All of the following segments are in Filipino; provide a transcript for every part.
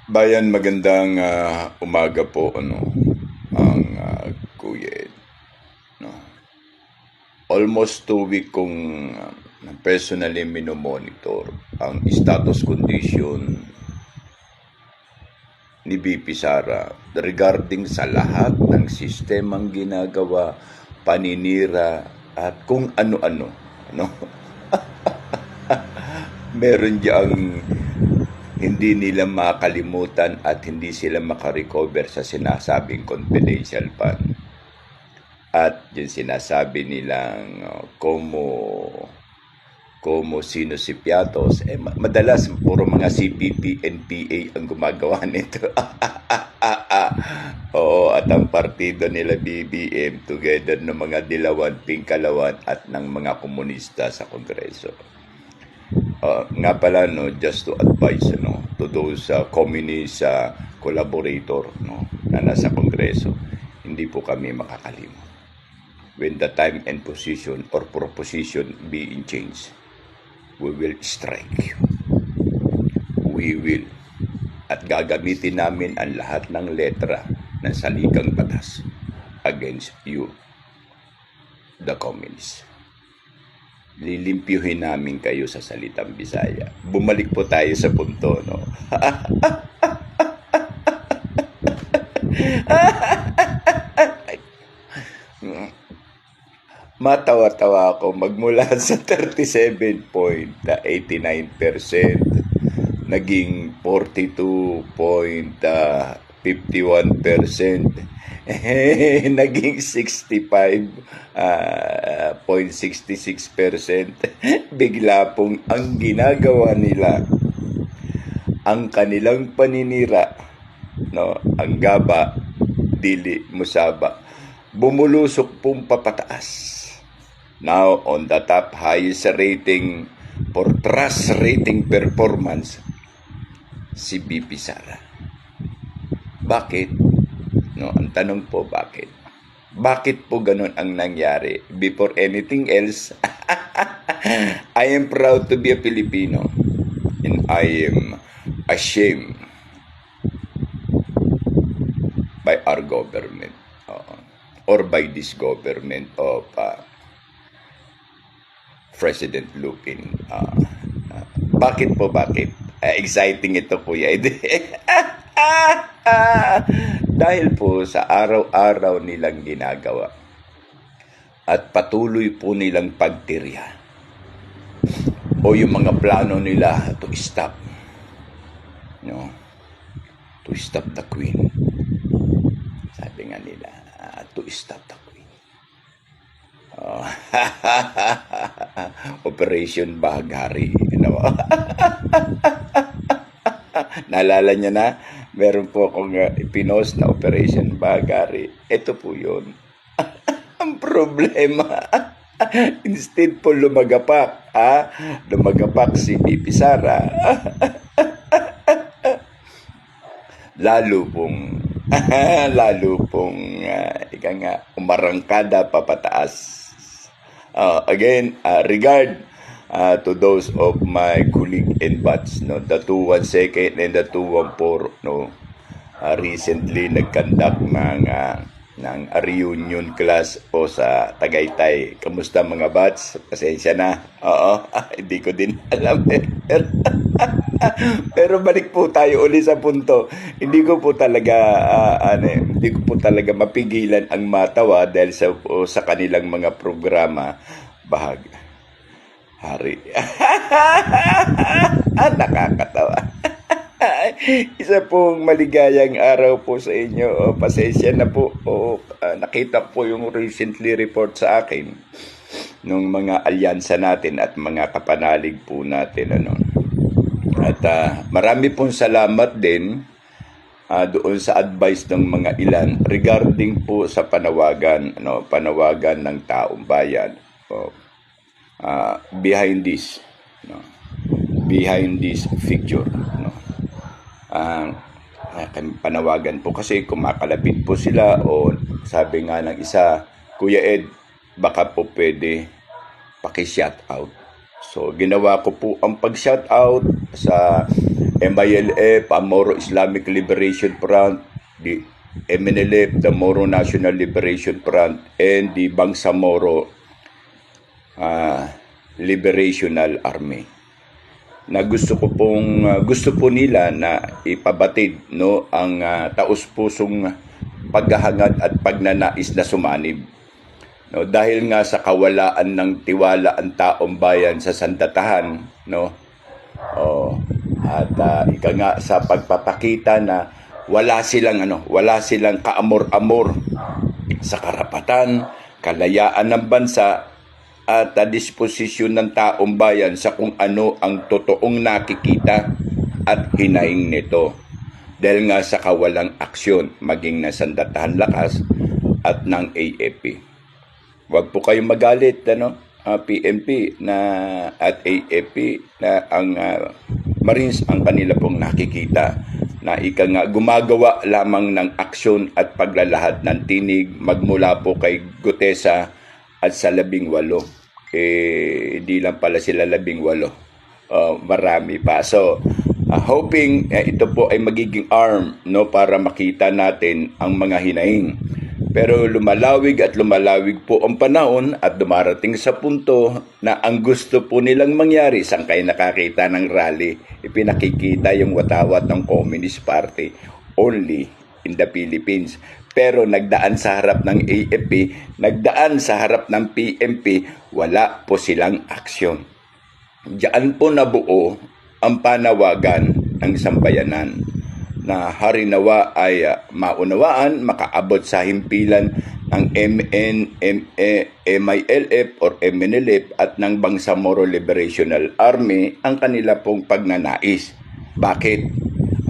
Bayan, magandang umaga po, ang Kuya Ed. No? Almost 2 week kong personally minomonitor ang status condition ni BP Sara regarding sa lahat ng sistemang ginagawa, paninira, at kung ano-ano. No? Meron diyang hindi nila makalimutan at hindi sila makarecover sa sinasabing confidential fund. At yung sinasabi nilang como sino si Piatos, madalas puro mga CPP, NPA ang gumagawa nito. Oo, at ang partido nila BBM together ng mga dilawan, pingkalawan at ng mga komunista sa Kongreso. Nga pala, just to advise to those communist collaborator na nasa Kongreso, hindi po kami makakalimot. When the time and position or proposition being changed, we will strike. We will. At gagamitin namin ang lahat ng letra ng salikang batas against you, the communists. Lilimpyuhin namin kayo sa salitang Bisaya. Bumalik po tayo sa punto, Matawa-tawa ako magmula sa 37.89%, naging 42.51%, naging 65.66%. Bigla pong ang ginagawa nila, ang kanilang paninira, ang gaba, dili musaba, bumulusok pong papataas. Now, on the top, highest rating for trust rating performance, si BP Sara. Bakit? Ang tanong po, bakit? Bakit po ganun ang nangyari? Before anything else, I am proud to be a Filipino and I am ashamed by our government or by this government of President Lupin. Bakit po, bakit? Exciting ito, Kuya Ed. Dahil po sa araw-araw nilang ginagawa at patuloy po nilang pagtirya o yung mga plano nila to stop the Queen. Sabi nga nila, to stop the Queen. Operation Bahagari. Naalala niya na, meron po akong pinost na Operation Bahagari. Ito po yun. Ang problema, instead po lumagapak si BP Sara, lalo pong ika nga, umarangkada papataas. Again, regard to those of my colleague and batch, the 212nd and the 214, recently nag-conduct ng reunion class po sa Tagaytay. Kamusta mga batch? Pasensya na. Oo, hindi ko din alam. Pero balik po tayo uli sa punto. Hindi ko po talaga mapigilan ang matawa dahil sa kanilang mga programa. Hari. Nakakatawa. Isa pong maligayang araw po sa inyo. Pasensya na po. Nakita po yung recently report sa akin ng mga alyansa natin at mga kapanalig po natin. At marami pong salamat din doon sa advice ng mga ilan regarding po sa panawagan ng taong bayan. Behind this figure, panawagan po kasi kumakalapit po sila o sabi nga ng isa, Kuya Ed, baka po pwede paki-shout out. So ginawa ko po ang pag-shout out sa MILF, ang Moro Islamic Liberation Front, the MNLF, the Moro National Liberation Front, and the Bangsamoro Liberational Army. Na gusto po nila na ipabatid ang taus-pusong paghahangad at pagnanais na sumanib. Dahil nga sa kawalaan ng tiwala ang taong bayan sa sandatahan, at ika nga sa pagpapakita na wala silang kaamor-amor sa karapatan, kalayaan ng bansa at disposisyon ng taong bayan sa kung ano ang totoong nakikita at hinaing nito. Dahil nga sa kawalang aksyon maging ng Sandatahan Lakas at ng AFP. Huwag po kayong magalit, PNP at AFP na ang Marines ang kanila pong nakikita na gumagawa lamang ng aksyon at paglalahad ng tinig magmula po kay Gutesa at sa 18. Di lang pala sila 18. Marami pa. So, hoping ito po ay magiging arm para makita natin ang mga hinaing. Pero lumalawig po ang panahon at dumarating sa punto na ang gusto po nilang mangyari, saan kayo nakakita ng rally, ipinakikita yung watawat ng Communist Party only in the Philippines. Pero nagdaan sa harap ng AFP, nagdaan sa harap ng PNP, wala po silang aksyon. Diyan po nabuo ang panawagan ng sambayanan na harinawa ay maunawaan, makaabot sa himpilan ng MILF or MNLF at ng Bangsamoro Liberational Army ang kanila pong pagnanais. Bakit?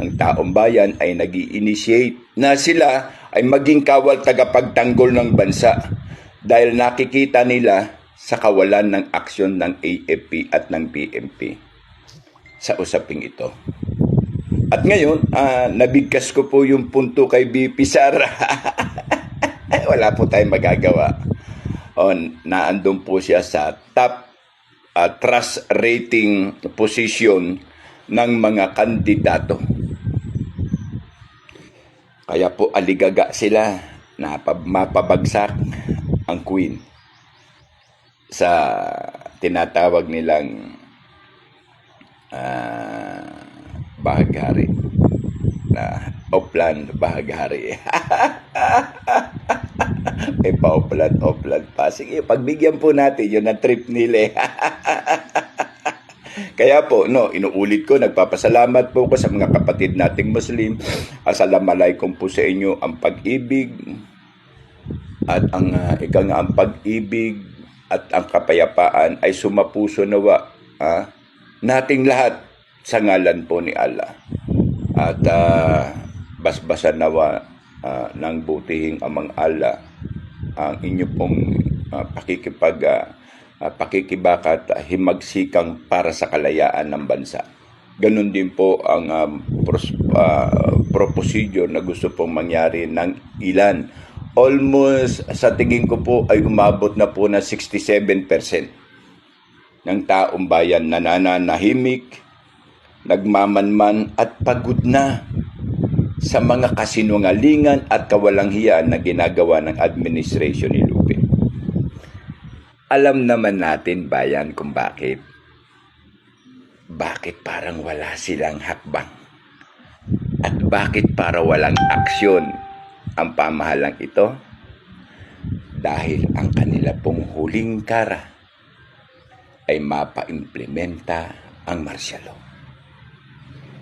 Ang taong bayan ay nag-i-initiate na sila ay maging kawal tagapagtanggol ng bansa dahil nakikita nila sa kawalan ng aksyon ng AFP at ng PNP sa usaping ito. At ngayon, nabigkas ko po yung punto kay BP Sara. Wala po tayong magagawa. Naandun po siya sa top trust rating position ng mga kandidato. Kaya po aligaga sila na mapabagsak ang Queen sa tinatawag nilang bahaghari na Oplan bahaghari. May pa-Oplan pa. Sige, pagbigyan po natin yun ang trip nila. Kaya po, inuulit ko, nagpapasalamat po ko sa mga kapatid nating Muslim. Assalamualaikum po sa inyo ang pag-ibig at ang ang pag-ibig at ang kapayapaan ay sumapuso nawa nating lahat sa ngalan po ni Allah. At basbasan nawa ng butihing amang Allah ang inyo pong pakikibakat, himagsikang para sa kalayaan ng bansa. Ganon din po ang proposisyon na gusto pong mangyari ng ilan. Almost sa tingin ko po ay umabot na po na 67% ng taong bayan na nananahimik, nagmamanman at pagod na sa mga kasinungalingan at kawalang hiya na ginagawa ng administration ni Lupe. Alam naman natin, bayan, kung bakit. Bakit parang wala silang hakbang? At bakit para walang aksyon ang pamahalang ito? Dahil ang kanila pong huling kara ay mapa-implementa ang martial law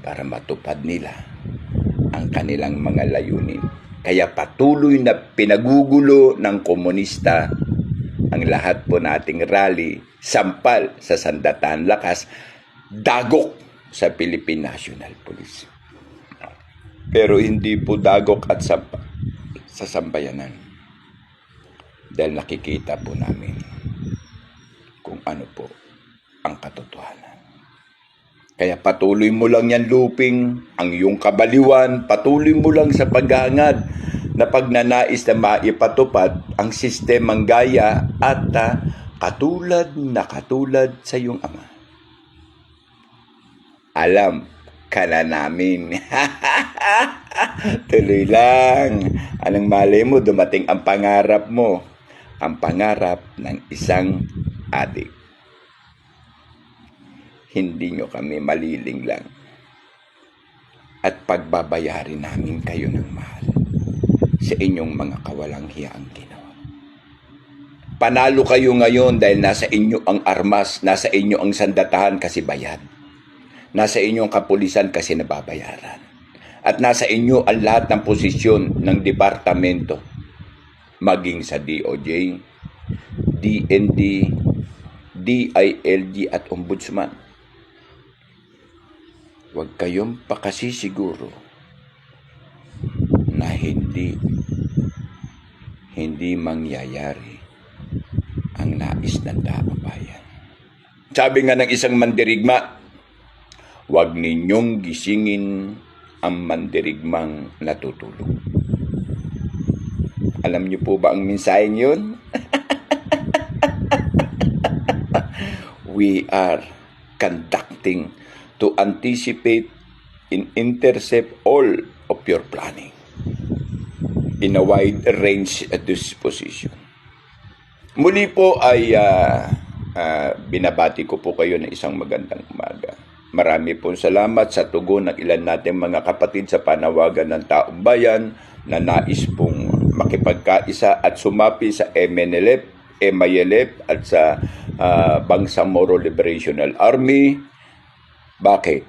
para matupad nila ang kanilang mga layunin. Kaya patuloy na pinagugulo ng komunista ang lahat po nating rally, sampal sa Sandatahan Lakas, dagok sa Philippine National Police. Pero hindi po dagok at sampal sa sambayanan. Dahil nakikita po namin kung ano po ang katotohanan. Kaya patuloy mo lang yan, Luping, ang iyong kabaliwan, patuloy mo lang sa paghahangad na pagnanais na maipatupad ang sistemang gaya at katulad sa iyong ama. Alam, ka na namin. Tuloy lang. Anong malay mo, dumating ang pangarap mo. Ang pangarap ng isang adik. Hindi nyo kami maliling lang. At pagbabayarin namin kayo ng mahal sa inyong mga kawalang hiyaang ginawa. Panalo kayo ngayon dahil nasa inyo ang armas, nasa inyo ang sandatahan kasi bayad. Nasa inyo ang kapulisan kasi nababayaran. At nasa inyo ang lahat ng posisyon ng departamento, maging sa DOJ, DND, DILG at Ombudsman. Huwag kayong pakasisiguro na hindi mangyayari ang nais ng taong bayan. Sabi nga ng isang mandirigma, huwag ninyong gisingin ang mandirigmang natutulog. Alam niyo po ba ang mensaheng yun? We are conducting to anticipate and intercept all of your planning in a wide range disposition. Muli po ay binabati ko po kayo ng isang magandang umaga. Marami pong salamat sa tugon ng ilan nating mga kapatid sa panawagan ng taong bayan na nais pong makipagkaisa at sumapi sa MNLF, MILF at sa Bangsamoro Liberational Army. Bakit?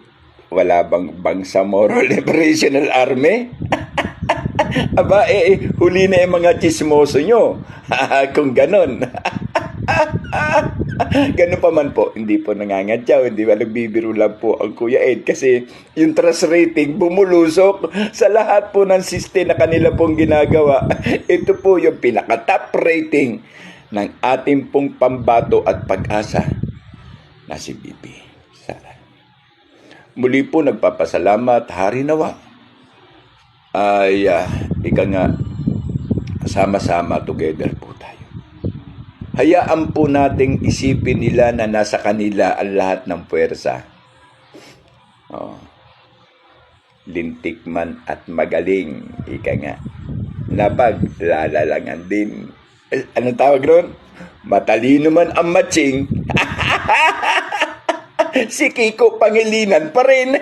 Wala bang Bangsamoro Liberational Army? Aba, huli na yung mga chismoso nyo. Kung ganon. Ganun pa man po, hindi po nangangatyaw, hindi ba nagbibiro lang po ang Kuya Ed kasi yung trust rating bumulusok sa lahat po ng system na kanila pong ginagawa. Ito po yung pinaka-top rating ng ating pong pambato at pag-asa na si BP Sara. Muli po nagpapasalamat, hari nawa ay ika nga sama-sama together po tayo. Hayaan po nating isipin nila na nasa kanila ang lahat ng puwersa. Lintik man at magaling, ika nga, napaglalalangan din. Anong tawag ron? Matalino man ang matching. Si Kiko Pangilinan pa rin.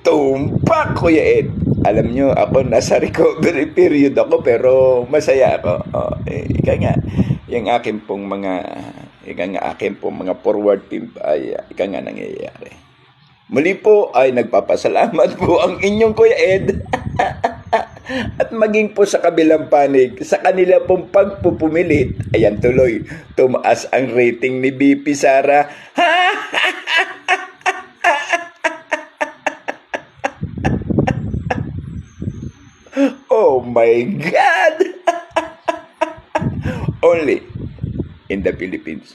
Tumpak, Kuya Ed. Alam nyo, ako nasa recovery period ako pero masaya ako. Ika nga, yung akin pong mga forward team ay ika nga nangyayari. Muli po ay nagpapasalamat po ang inyong Kuya Ed. At maging po sa kabilang panig, sa kanila pong pagpupumilit, ayan tuloy, tumaas ang rating ni BP Sara. Oh my God! Only in the Philippines.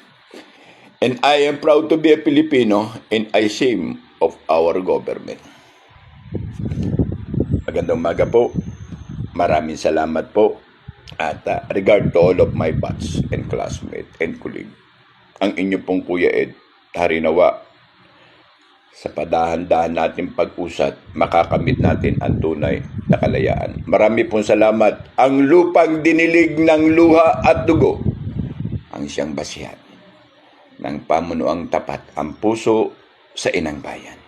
And I am proud to be a Filipino and I shame of our government. Magandang umaga po. Maraming salamat po. At regard to all of my batch and classmates and colleagues. Ang inyo pong Kuya Ed, hari nawa, sa padahan-dahan natin pag-usat, makakamit natin ang tunay na kalayaan. Marami pong salamat. Ang lupang dinilig ng luha at dugo, ang siyang basihan ng pamunuang tapat, ang puso sa inang bayan.